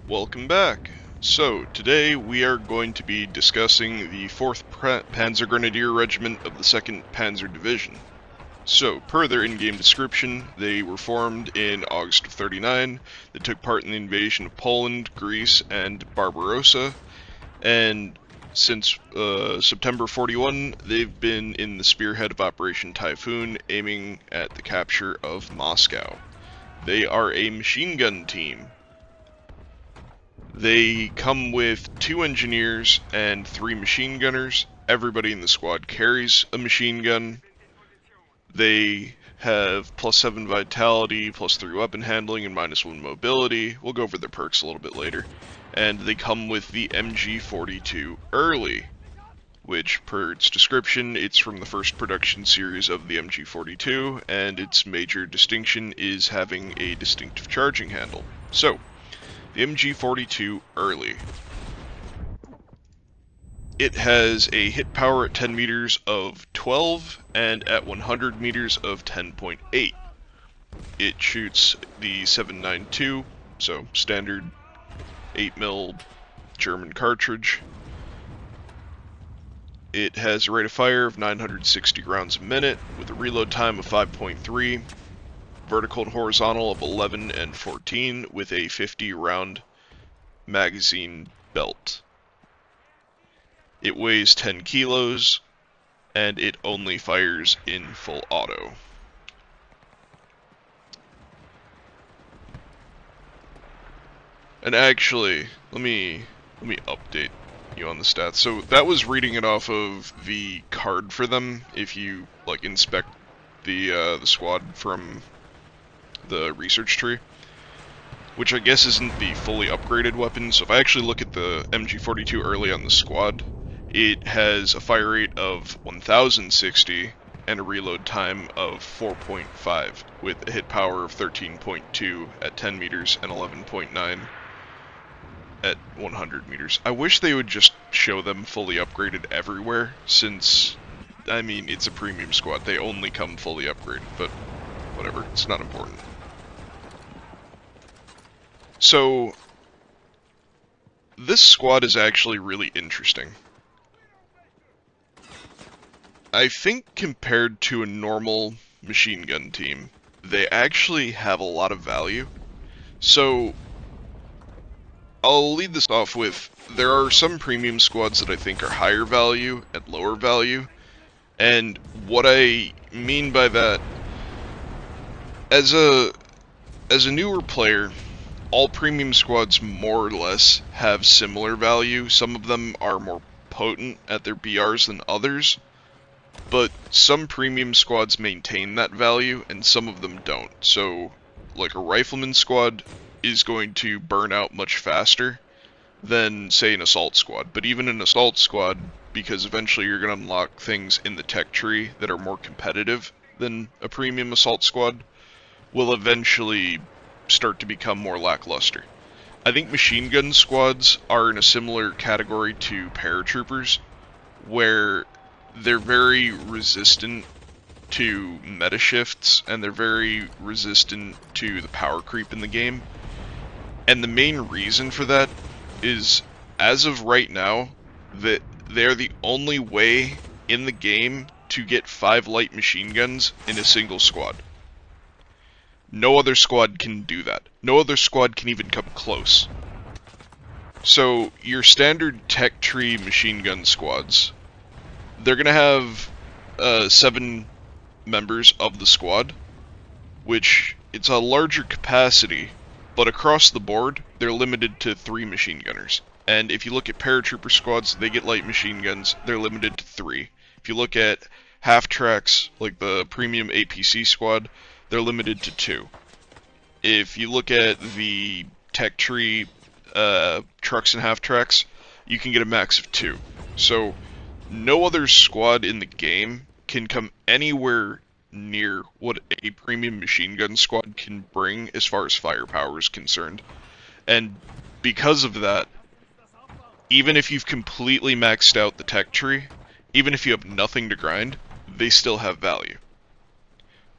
Welcome back. So, today we are going to be discussing the 4th Panzer Grenadier Regiment of the 2nd Panzer Division. So, per their in-game description, they were formed in August of '39, they took part in the invasion of Poland, Greece, and Barbarossa, and since September '41, they've been in the spearhead of Operation Typhoon, aiming at the capture of Moscow. They are a machine gun team. They come with 2 engineers and 3 machine gunners. Everybody in the squad carries a machine gun. They have +7 vitality, +3 weapon handling, and -1 mobility. We'll go over their perks a little bit later. And they come with the MG42 early, which, per its description, it's from the first production series of the MG42, and its major distinction is having a distinctive charging handle. So, the MG42 early. It has a hit power at 10 meters of 12 and at 100 meters of 10.8. It shoots the 7.92, so standard 8mm German cartridge. It has a rate of fire of 960 rounds a minute with a reload time of 5.3. Vertical and horizontal of 11 and 14 with a 50 round magazine belt. It weighs 10 kilos and it only fires in full auto. And actually, let me update you on the stats. So that was reading it off of the card for them. If you inspect the squad from the research tree, which I guess isn't the fully upgraded weapon. So if I actually look at the MG42 early on the squad, it has a fire rate of 1060 and a reload time of 4.5 with a hit power of 13.2 at 10 meters and 11.9 at 100 meters. I wish they would just show them fully upgraded everywhere, since, I mean, it's a premium squad. They only come fully upgraded, but whatever, it's not important. So, this squad is actually really interesting. I think compared to a normal machine gun team, they actually have a lot of value. So, I'll lead this off with, there are some premium squads that I think are higher value and lower value, and what I mean by that, as a newer player, all premium squads more or less have similar value. Some of them are more potent at their BRs than others, but some premium squads maintain that value and some of them don't. So, like a rifleman squad is going to burn out much faster than, say, an assault squad. But even an assault squad, because eventually you're going to unlock things in the tech tree that are more competitive than a premium assault squad, will eventually start to become more lackluster. I think machine gun squads are in a similar category to paratroopers, where they're very resistant to meta shifts, and they're very resistant to the power creep in the game. And the main reason for that is, as of right now, that they're the only way in the game to get 5 light machine guns in a single squad. No other squad can do that. No other squad can even come close. So, your standard tech tree machine gun squads, they're going to have 7 members of the squad, which it's a larger capacity, but across the board, they're limited to 3 machine gunners. And if you look at paratrooper squads, they get light machine guns, they're limited to 3. If you look at half-tracks, like the premium APC squad, they're limited to 2. If you look at the tech tree trucks and half-tracks, you can get a max of 2. So, no other squad in the game can come anywhere near what a premium machine gun squad can bring as far as firepower is concerned. And because of that, even if you've completely maxed out the tech tree, even if you have nothing to grind, they still have value.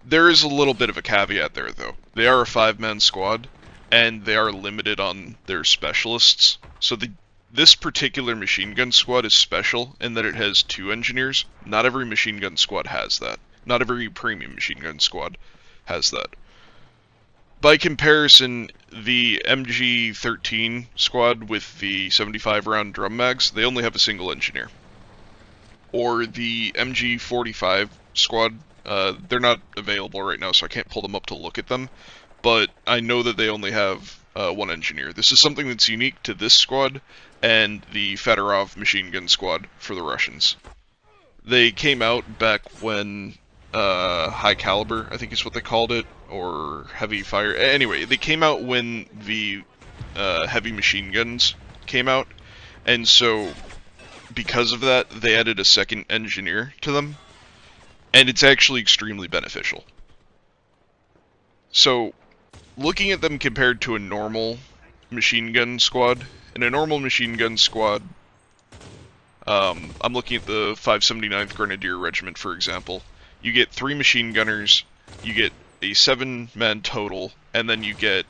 There is a little bit of a caveat there, though. They are a 5-man squad, and they are limited on their specialists. So this particular machine gun squad is special in that it has 2 engineers. Not every machine gun squad has that. Not every premium machine gun squad has that. By comparison, the MG13 squad with the 75 round drum mags, they only have a single engineer. Or the MG45 squad, they're not available right now, so I can't pull them up to look at them. But I know that they only have 1 engineer. This is something that's unique to this squad and the Fedorov machine gun squad for the Russians. They came out back when high caliber, I think is what they called it, or heavy fire. Anyway, they came out when the heavy machine guns came out, and so because of that, they added a second engineer to them, and it's actually extremely beneficial. So, looking at them compared to a normal machine gun squad, in a normal machine gun squad, I'm looking at the 579th Grenadier Regiment, for example. You get 3 machine gunners, you get a 7-man total, and then you get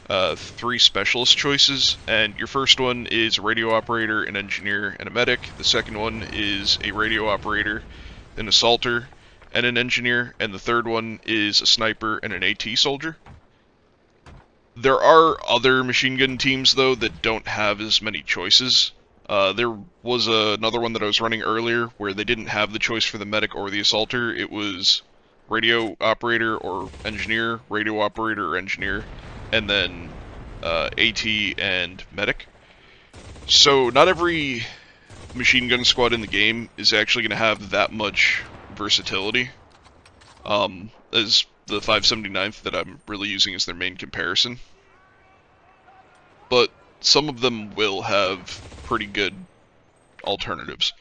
3 specialist choices, and your first one is a radio operator, an engineer, and a medic. The second one is a radio operator, an assaulter, and an engineer, and the third one is a sniper and an AT soldier. There are other machine gun teams, though, that don't have as many choices. There was another one that I was running earlier where they didn't have the choice for the medic or the assaulter. It was radio operator or engineer, radio operator or engineer, and then AT and medic. So not every machine gun squad in the game is actually going to have that much versatility. As the 579th that I'm really using as their main comparison. But some of them will have pretty good alternatives.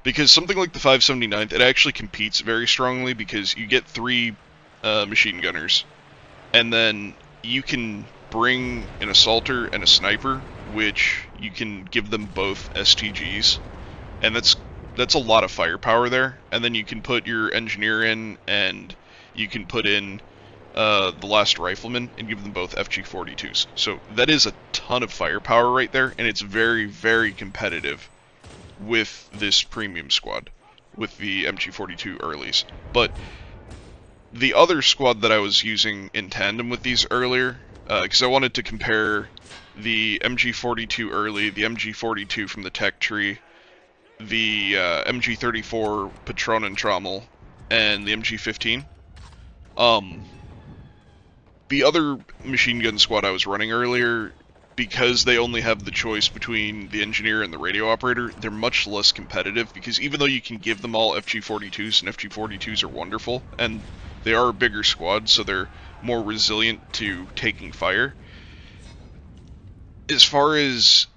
Because something like the 579th, it actually competes very strongly because you get 3 machine gunners, and then you can bring an assaulter and a sniper, which you can give them both STGs, and that's a lot of firepower there. And then you can put your engineer in, and you can put in the last rifleman and give them both FG42s. So that is a ton of firepower right there, and it's very, very competitive with this premium squad, with the MG42 earlies. But the other squad that I was using in tandem with these earlier, because I wanted to compare the MG42 early, the MG42 from the tech tree, the MG34 Patronentrommel, and the MG15. The other machine gun squad I was running earlier, because they only have the choice between the engineer and the radio operator, they're much less competitive, because even though you can give them all FG42s, and FG42s are wonderful, and they are a bigger squad, so they're more resilient to taking fire, as far as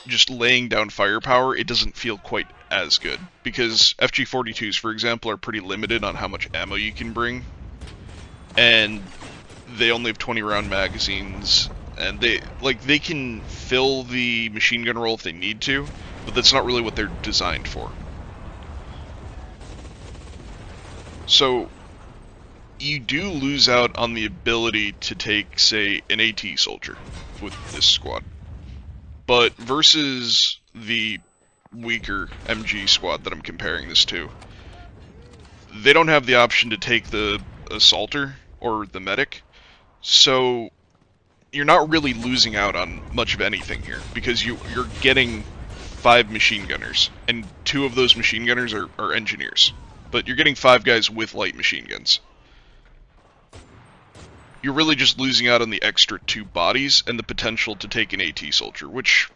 just laying down firepower, it doesn't feel quite as good, because FG42s, for example, are pretty limited on how much ammo you can bring, and they only have 20 round magazines, and they can fill the machine gun role if they need to, but that's not really what they're designed for. So you do lose out on the ability to take, say, an AT soldier with this squad. But versus the weaker MG squad that I'm comparing this to, they don't have the option to take the assaulter or the medic, so you're not really losing out on much of anything here, because you're getting 5 machine gunners, and 2 of those machine gunners are engineers, but you're getting 5 guys with light machine guns. You're really just losing out on the extra 2 bodies and the potential to take an AT soldier, which,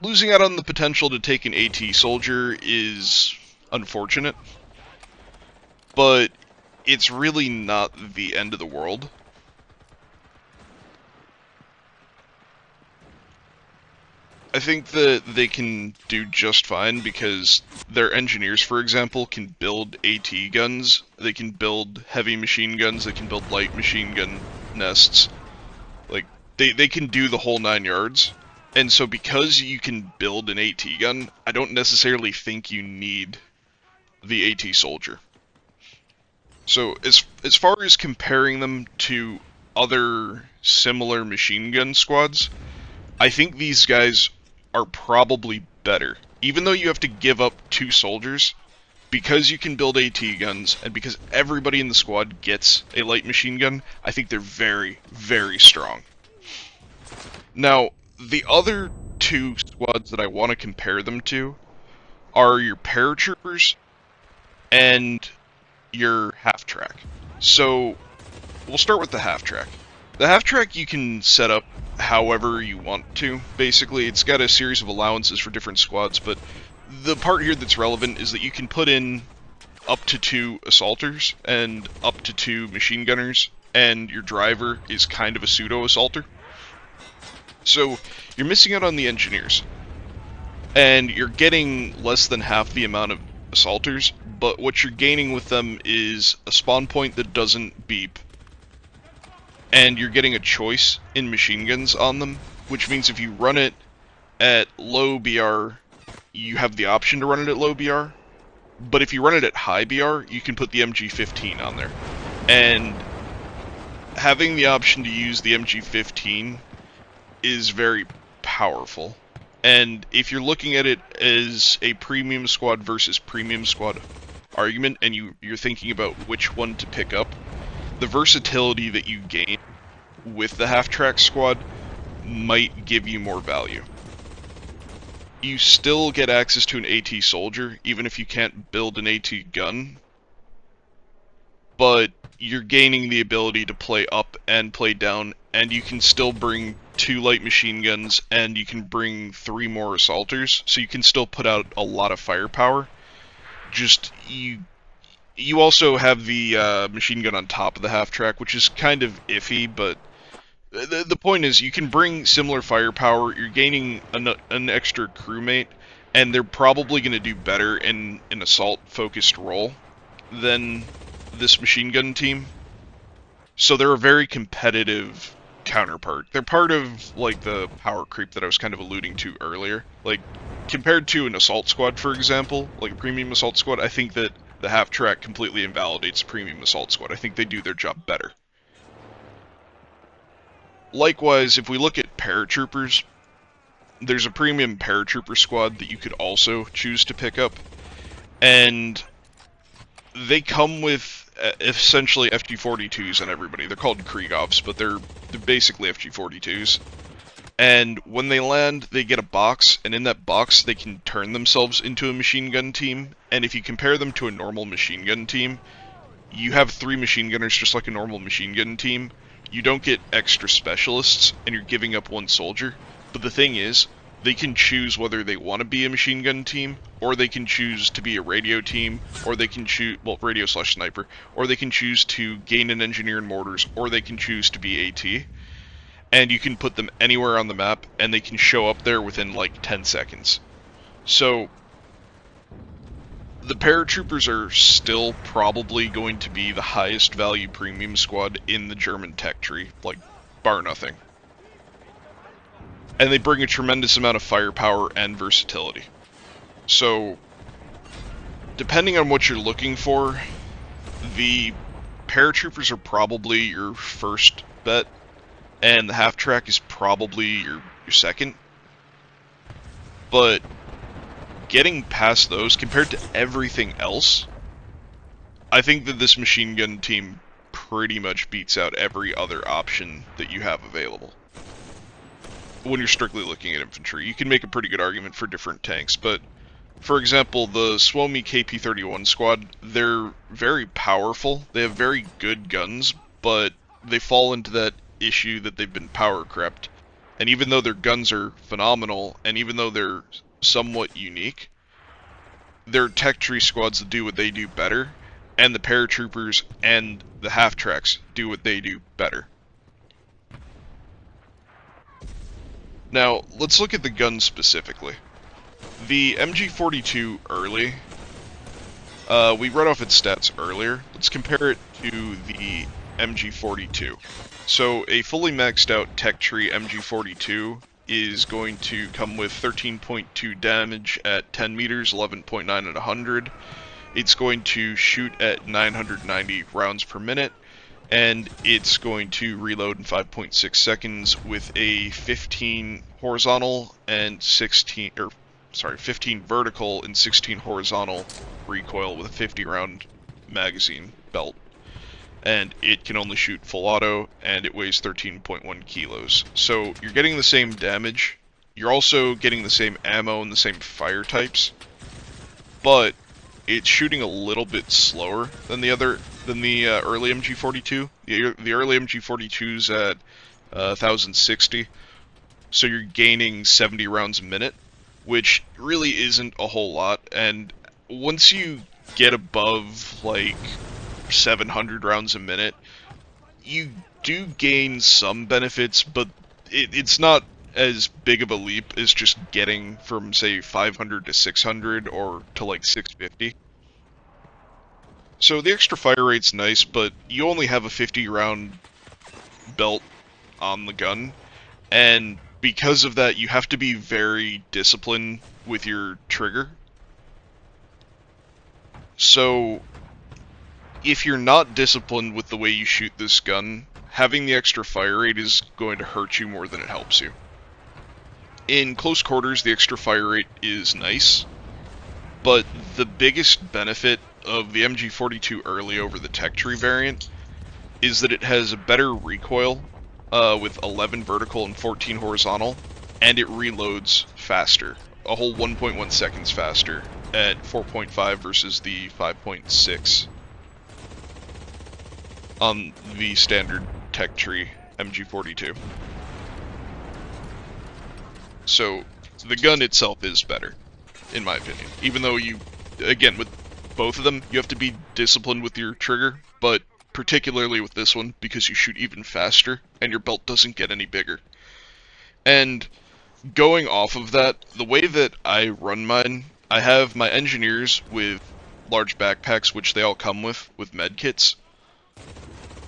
losing out on the potential to take an AT soldier is unfortunate, but it's really not the end of the world. I think that they can do just fine because their engineers, for example, can build AT guns, they can build heavy machine guns, they can build light machine gun nests. Like, they can do the whole 9 yards. And so because you can build an AT gun, I don't necessarily think you need the AT soldier. So as far as comparing them to other similar machine gun squads, I think these guys are probably better. Even though you have to give up 2 soldiers, because you can build AT guns, and because everybody in the squad gets a light machine gun, I think they're very, very strong. Now, the other 2 squads that I want to compare them to are your paratroopers and your half-track. So, we'll start with the half-track. The half-track you can set up however you want to. Basically, it's got a series of allowances for different squads, but the part here that's relevant is that you can put in up to 2 assaulters and up to 2 machine gunners, and your driver is kind of a pseudo-assaulter. So, you're missing out on the engineers, and you're getting less than half the amount of assaulters, but what you're gaining with them is a spawn point that doesn't beep, and you're getting a choice in machine guns on them, which means if you run it at low BR, you have the option to run it at low BR, but if you run it at high BR, you can put the MG15 on there. And having the option to use the MG15 is very powerful. And if you're looking at it as a premium squad versus premium squad argument, and you're thinking about which one to pick up, the versatility that you gain with the half-track squad might give you more value. You still get access to an AT soldier, even if you can't build an AT gun, but you're gaining the ability to play up and play down, and you can still bring 2 light machine guns, and you can bring 3 more assaulters, so you can still put out a lot of firepower. Just, you also have the machine gun on top of the half-track, which is kind of iffy, but the point is, you can bring similar firepower, you're gaining an extra crewmate, and they're probably going to do better in an assault-focused role than this machine gun team. So they're a very competitive counterpart. They're part of, like, the power creep that I was kind of alluding to earlier. Like, compared to an assault squad, for example, like a premium assault squad, I think that the half-track completely invalidates a premium assault squad. I think they do their job better. Likewise, if we look at paratroopers, there's a premium paratrooper squad that you could also choose to pick up, and they come with essentially FG42s on everybody. They're called Kriegovs, but they're basically FG42s. And when they land, they get a box, and in that box they can turn themselves into a machine gun team, and if you compare them to a normal machine gun team, you have 3 machine gunners just like a normal machine gun team. You don't get extra specialists, and you're giving up 1 soldier. But the thing is, they can choose whether they want to be a machine gun team, or they can choose to be a radio team, or they can choose, well, radio/sniper, or they can choose to gain an engineer and mortars, or they can choose to be AT. And you can put them anywhere on the map, and they can show up there within like 10 seconds. So the paratroopers are still probably going to be the highest value premium squad in the German tech tree, like, bar nothing. And they bring a tremendous amount of firepower and versatility. So, depending on what you're looking for, the paratroopers are probably your first bet, and the half-track is probably your second. But getting past those, compared to everything else, I think that this machine gun team pretty much beats out every other option that you have available. When you're strictly looking at infantry, you can make a pretty good argument for different tanks, but for example, the Suomi KP-31 squad, they're very powerful, they have very good guns, but they fall into that issue that they've been power crept. And even though their guns are phenomenal, and even though they're somewhat unique, they're tech tree squads that do what they do better, and the paratroopers and the half-tracks do what they do better. Now, let's look at the guns specifically. The MG42 early, we read off its stats earlier. Let's compare it to the MG42. So, a fully maxed out tech tree MG42 is going to come with 13.2 damage at 10 meters, 11.9 at 100. It's going to shoot at 990 rounds per minute, and it's going to reload in 5.6 seconds with a 15 horizontal and 15 vertical and 16 horizontal recoil with a 50 round magazine belt. And it can only shoot full auto, and it weighs 13.1 kilos. So you're getting the same damage, you're also getting the same ammo and the same fire types, but it's shooting a little bit slower than the early MG42. The early MG42's at 1060, so you're gaining 70 rounds a minute, which really isn't a whole lot. And once you get above like 700 rounds a minute, you do gain some benefits, but it's not as big of a leap as just getting from, say, 500 to 600 or to like 650. So the extra fire rate's nice, but you only have a 50 round belt on the gun, and because of that, you have to be very disciplined with your trigger. So if you're not disciplined with the way you shoot this gun, having the extra fire rate is going to hurt you more than it helps you. In close quarters, the extra fire rate is nice, but the biggest benefit of the MG42 early over the tech tree variant is that it has a better recoil with 11 vertical and 14 horizontal, and it reloads faster, a whole 1.1 seconds faster at 4.5 versus the 5.6 on the standard tech tree MG42. So the gun itself is better, in my opinion. Even though you, again, with both of them, you have to be disciplined with your trigger, but particularly with this one, because you shoot even faster, and your belt doesn't get any bigger. And going off of that, the way that I run mine, I have my engineers with large backpacks, which they all come with med kits,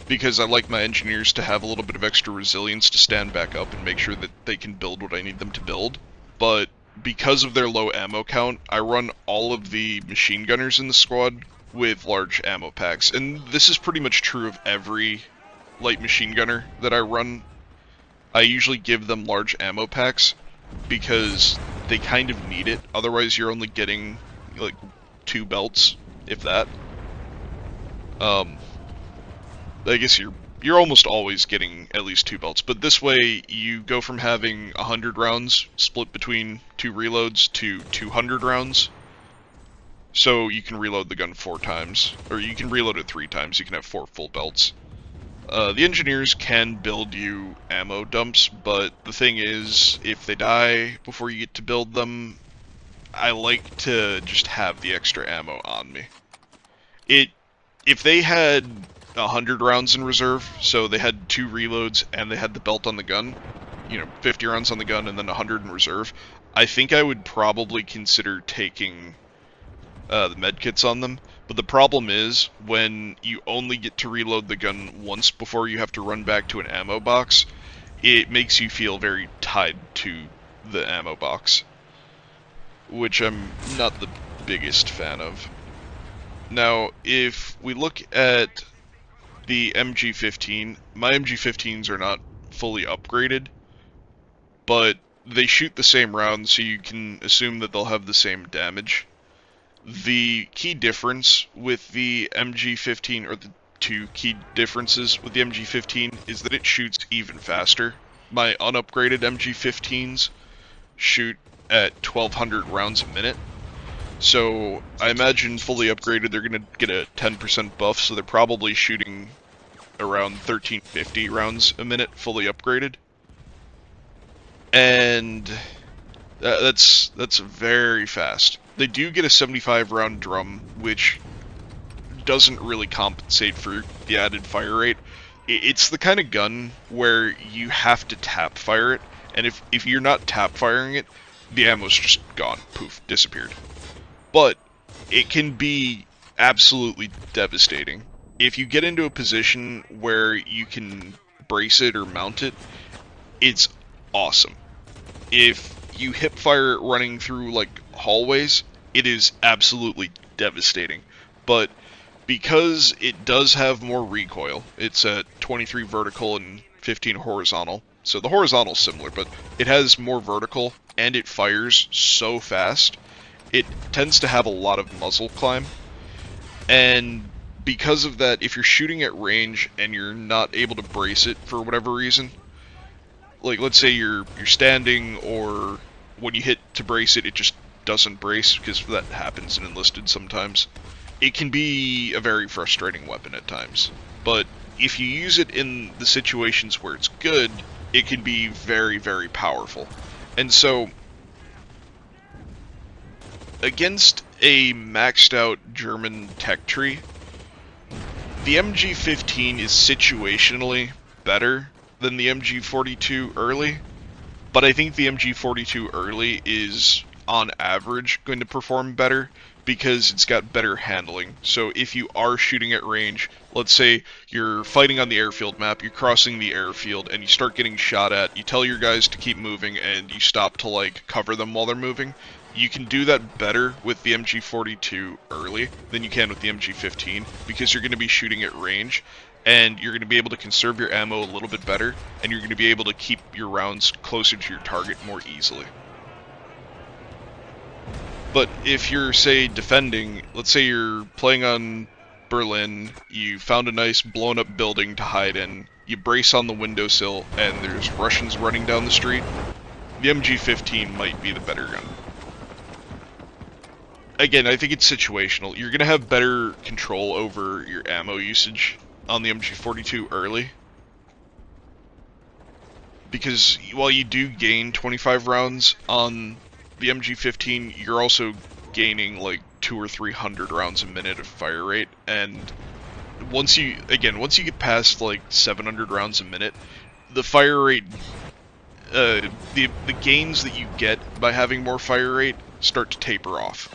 because I like my engineers to have a little bit of extra resilience to stand back up and make sure that they can build what I need them to build. But because of their low ammo count, I run all of the machine gunners in the squad with large ammo packs. And this is pretty much true of every light machine gunner that I run. I usually give them large ammo packs because they kind of need it. Otherwise, you're only getting like 2 belts, if that. I guess you're almost always getting at least 2 belts, but this way you go from having 100 rounds split between 2 reloads to 200 rounds. So you can reload the gun 4 times, or you can reload it 3 times, you can have 4 full belts. The engineers can build you ammo dumps, but the thing is, if they die before you get to build them, I like to just have the extra ammo on me. If they had 100 rounds in reserve, so they had 2 reloads and they had the belt on the gun, 50 rounds on the gun and then 100 in reserve, I think I would probably consider taking the medkits on them. But the problem is, when you only get to reload the gun once before you have to run back to an ammo box, it makes you feel very tied to the ammo box, which I'm not the biggest fan of. Now, if we look at the MG15, my MG15s are not fully upgraded, but they shoot the same rounds, so you can assume that they'll have the same damage. The key difference with the MG15, or the 2 key differences with the MG15, is that it shoots even faster. My unupgraded MG15s shoot at 1200 rounds a minute. So I imagine fully upgraded they're going to get a 10% buff, so they're probably shooting around 1350 rounds a minute fully upgraded. And that's very fast. They do get a 75 round drum, which doesn't really compensate for the added fire rate. It's the kind of gun where you have to tap fire it, and if you're not tap firing it, the ammo's just gone, poof, disappeared. But it can be absolutely devastating. If you get into a position where you can brace it or mount it, it's awesome. If you hip fire it running through like hallways, it is absolutely devastating. But because it does have more recoil. It's at 23 vertical and 15 horizontal. So the horizontal's similar, but it has more vertical, and it fires so fast. It tends to have a lot of muzzle climb, and because of that, if you're shooting at range and you're not able to brace it for whatever reason, like let's say you're standing, or when you hit to brace it, it just doesn't brace, because that happens in Enlisted sometimes. It can be a very frustrating weapon at times, but if you use it in the situations where it's good, it can be very, very powerful. And so, against a maxed out German tech tree, the MG15 is situationally better than the MG42 early, but I think the MG42 early is, on average, going to perform better because it's got better handling. So if you are shooting at range, let's say you're fighting on the airfield map, you're crossing the airfield, and you start getting shot at, you tell your guys to keep moving, and you stop to, like, cover them while they're moving, you can do that better with the MG42 early than you can with the MG15, because you're going to be shooting at range, and you're going to be able to conserve your ammo a little bit better, and you're going to be able to keep your rounds closer to your target more easily. But if you're, say, defending, let's say you're playing on Berlin, you found a nice blown up building to hide in, you brace on the windowsill, and there's Russians running down the street, the MG15 might be the better gun. Again, I think it's situational. You're going to have better control over your ammo usage on the MG42 early, because while you do gain 25 rounds on the MG15, you're also gaining like 200 or 300 rounds a minute of fire rate, and once you get past like 700 rounds a minute, the fire rate, the gains that you get by having more fire rate start to taper off.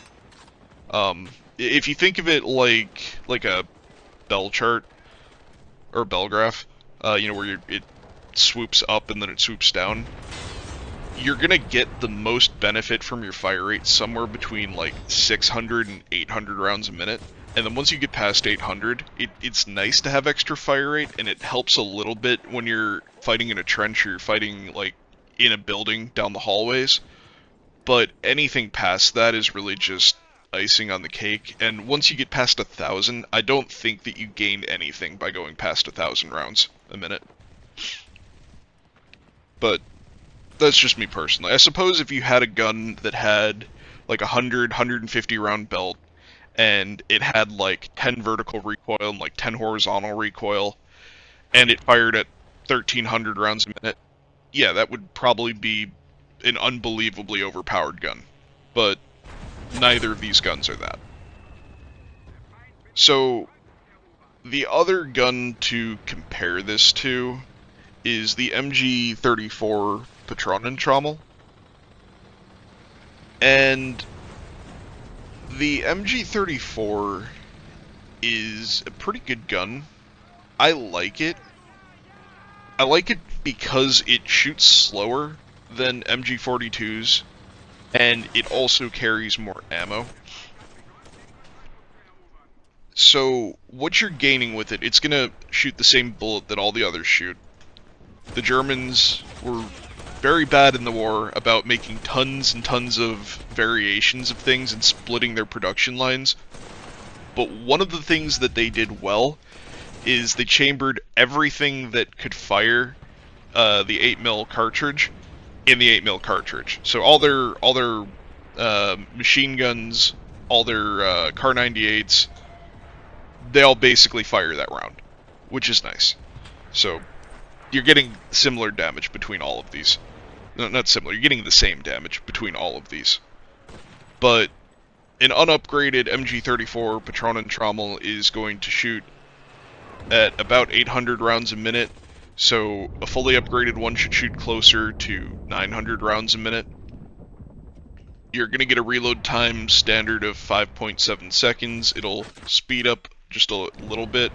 If you think of it like a bell chart or bell graph, where it swoops up and then it swoops down, you're gonna get the most benefit from your fire rate somewhere between like 600 and 800 rounds a minute. And then once you get past 800, it's nice to have extra fire rate, and it helps a little bit when you're fighting in a trench or you're fighting like in a building down the hallways. But anything past that is really just icing on the cake. And once you get past 1,000, I don't think that you gain anything by going past 1,000 rounds a minute. But that's just me personally. I suppose if you had a gun that had like 150 round belt, and it had like 10 vertical recoil and like 10 horizontal recoil, and it fired at 1,300 rounds a minute, yeah, that would probably be an unbelievably overpowered gun. But neither of these guns are that. So, the other gun to compare this to is the MG34 Patronentrommel. And the MG34 is a pretty good gun. I like it. I like it because it shoots slower than MG42s, and it also carries more ammo. So, what you're gaining with it, it's gonna shoot the same bullet that all the others shoot. The Germans were very bad in the war about making tons and tons of variations of things and splitting their production lines. But one of the things that they did well is they chambered everything that could fire the 8mm cartridge in the 8mm cartridge. So all their machine guns, all their Kar 98s, they all basically fire that round, which is nice. So you're getting similar damage between all of these. No, not similar, you're getting the same damage between all of these. But an unupgraded MG34 Patronentrommel is going to shoot at about 800 rounds a minute, so a fully upgraded one should shoot closer to 900 rounds a minute. You're going to get a reload time standard of 5.7 seconds. It'll speed up just a little bit,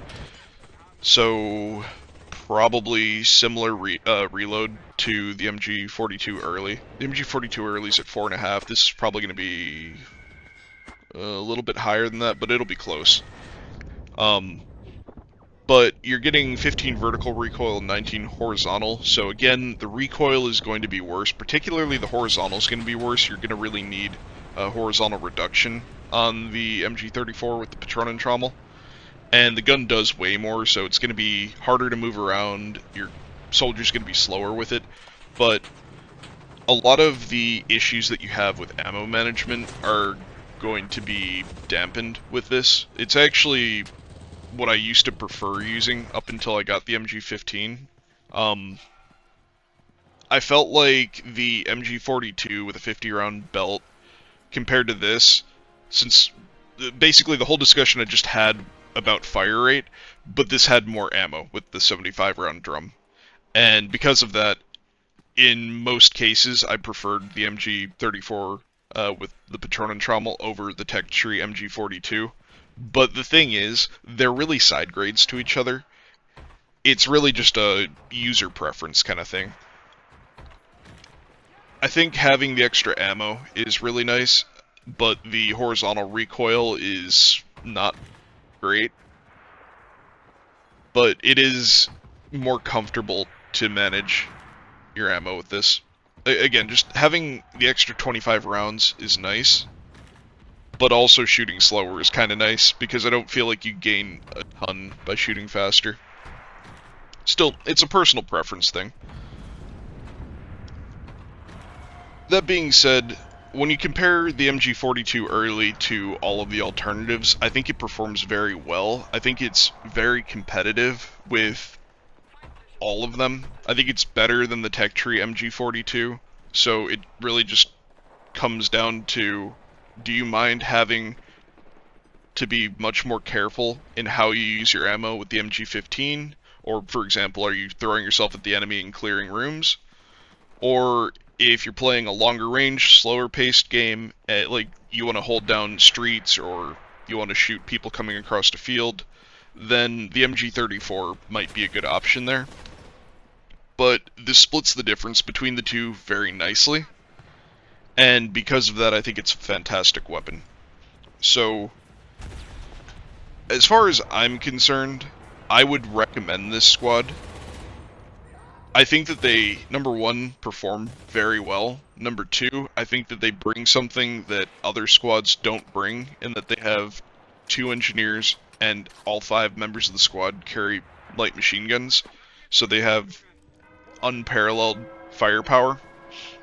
so probably similar reload to the MG42 early. The MG42 early is at 4.5. This is probably going to be a little bit higher than that, but it'll be close. But you're getting 15 vertical recoil and 19 horizontal, so again, the recoil is going to be worse, particularly the horizontal is going to be worse. You're going to really need a horizontal reduction on the MG34 with the Patron Trommel. And the gun does weigh more, so it's going to be harder to move around. Your soldier's going to be slower with it. But a lot of the issues that you have with ammo management are going to be dampened with this. It's actually what I used to prefer using up until I got the MG15. I felt like the MG42 with a 50 round belt compared to this, since basically the whole discussion I just had about fire rate, but this had more ammo with the 75 round drum. And because of that, in most cases, I preferred the MG34 with the Patron Trommel over the Tech Tree MG42. But the thing is, they're really side grades to each other. It's really just a user preference kind of thing. I think having the extra ammo is really nice, but the horizontal recoil is not great. But it is more comfortable to manage your ammo with this. Again, just having the extra 25 rounds is nice, but also shooting slower is kind of nice, because I don't feel like you gain a ton by shooting faster. Still, it's a personal preference thing. That being said, when you compare the MG42 early to all of the alternatives, I think it performs very well. I think it's very competitive with all of them. I think it's better than the Tech Tree MG42, so it really just comes down to, do you mind having to be much more careful in how you use your ammo with the MG15? Or, for example, are you throwing yourself at the enemy and clearing rooms? Or if you're playing a longer range, slower paced game, like you want to hold down streets or you want to shoot people coming across the field, then the MG34 might be a good option there. But this splits the difference between the two very nicely, and because of that, I think it's a fantastic weapon. So, as far as I'm concerned, I would recommend this squad. I think that they, number one, perform very well. Number two, I think that they bring something that other squads don't bring, in that they have 2 engineers and all 5 members of the squad carry light machine guns. So they have unparalleled firepower.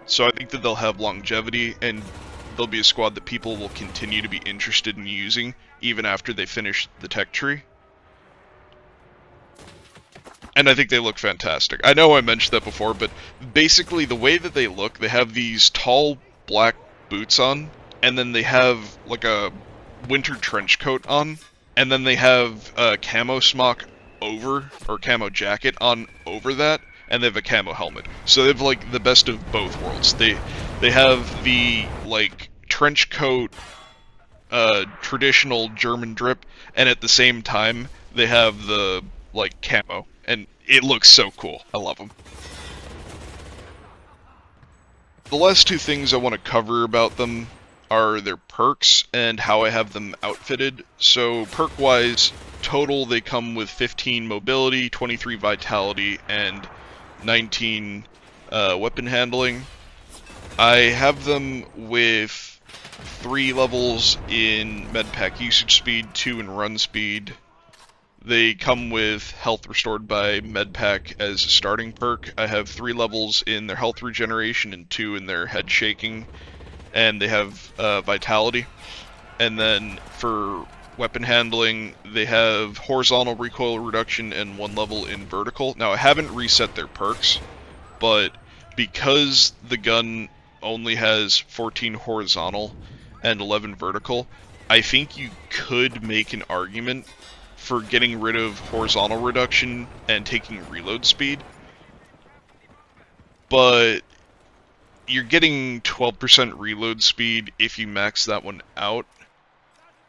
So I think that they'll have longevity, and they'll be a squad that people will continue to be interested in using even after they finish the tech tree. And I think they look fantastic. I know I mentioned that before, but basically the way that they look, they have these tall black boots on, and then they have like a winter trench coat on, and then they have a camo smock over, or camo jacket on over that, and they have a camo helmet. So they have like the best of both worlds. They have the like trench coat, traditional German drip, and at the same time they have the like camo, and it looks so cool. I love them. The last 2 things I want to cover about them are their perks and how I have them outfitted. So perk-wise, total they come with 15 mobility, 23 vitality, and 19 weapon handling. I have them with 3 levels in medpack usage speed, 2 in run speed. They come with health restored by medpack as a starting perk. I have 3 levels in their health regeneration and 2 in their head shaking, and they have vitality. And then for weapon handling, they have horizontal recoil reduction and 1 level in vertical. Now I haven't reset their perks, but because the gun only has 14 horizontal and 11 vertical, I think you could make an argument for getting rid of horizontal reduction and taking reload speed. But you're getting 12% reload speed if you max that one out,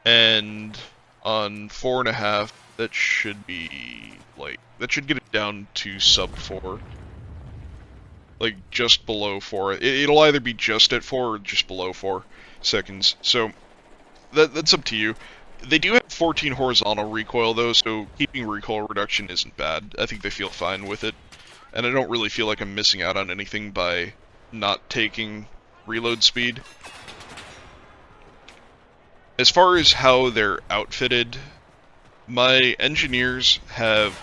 and on 4.5, that should be like, that should get it down to sub 4. Like just below 4. It'll either be just at 4 or just below 4 seconds. So that's up to you. They do have 14 horizontal recoil though, so keeping recoil reduction isn't bad. I think they feel fine with it. And I don't really feel like I'm missing out on anything by not taking reload speed. As far as how they're outfitted, my engineers have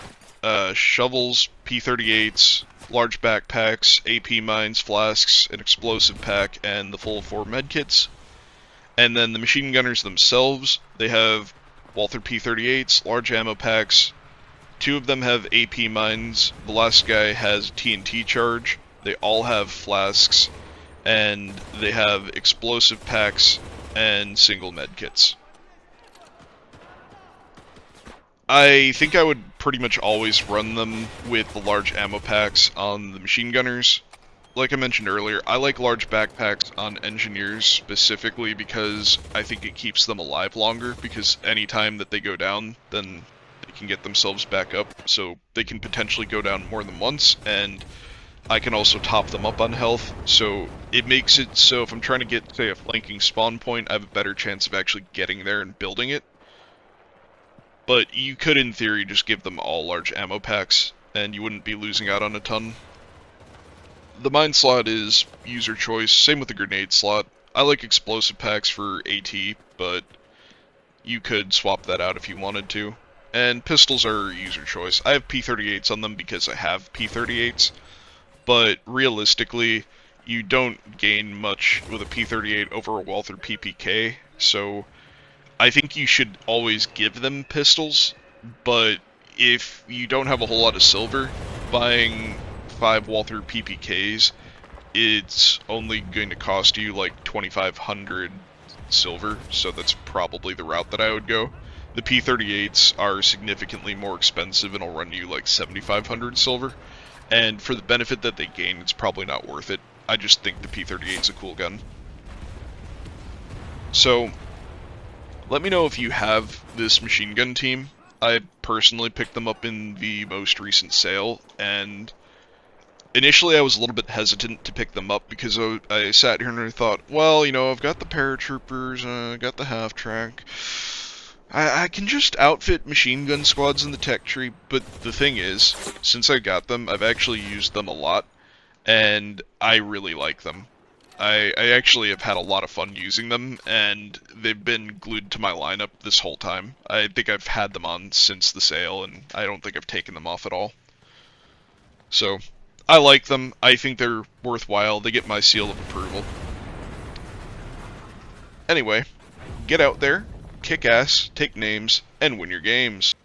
shovels, P-38s, large backpacks, AP mines, flasks, an explosive pack, and the full 4 medkits. And then the machine gunners themselves, they have Walther P-38s, large ammo packs. 2 of them have AP mines. The last guy has TNT charge. They all have flasks, and they have explosive packs and single medkits. I think I would pretty much always run them with the large ammo packs on the machine gunners. Like I mentioned earlier, I like large backpacks on engineers specifically because I think it keeps them alive longer, because any time that they go down, then they can get themselves back up, so they can potentially go down more than once, and I can also top them up on health, so it makes it so if I'm trying to get, say, a flanking spawn point, I have a better chance of actually getting there and building it. But you could, in theory, just give them all large ammo packs, and you wouldn't be losing out on a ton. The mine slot is user choice, same with the grenade slot. I like explosive packs for AT, but you could swap that out if you wanted to. And pistols are user choice. I have P-38s on them because I have P-38s, but realistically, you don't gain much with a P-38 over a Walther PPK, so I think you should always give them pistols, but if you don't have a whole lot of silver, buying 5 Walther PPKs, it's only going to cost you like 2,500 silver, so that's probably the route that I would go. The P-38s are significantly more expensive and will run you like 7,500 silver, and for the benefit that they gain, it's probably not worth it. I just think the P-38's a cool gun. So, let me know if you have this machine gun team. I personally picked them up in the most recent sale, and initially I was a little bit hesitant to pick them up because I sat here and I thought, well, you know, I've got the paratroopers, I got the half-track. I can just outfit machine gun squads in the tech tree, but the thing is, since I got them, I've actually used them a lot, and I really like them. I actually have had a lot of fun using them, and they've been glued to my lineup this whole time. I think I've had them on since the sale, and I don't think I've taken them off at all. So, I like them. I think they're worthwhile. They get my seal of approval. Anyway, get out there, kick ass, take names, and win your games.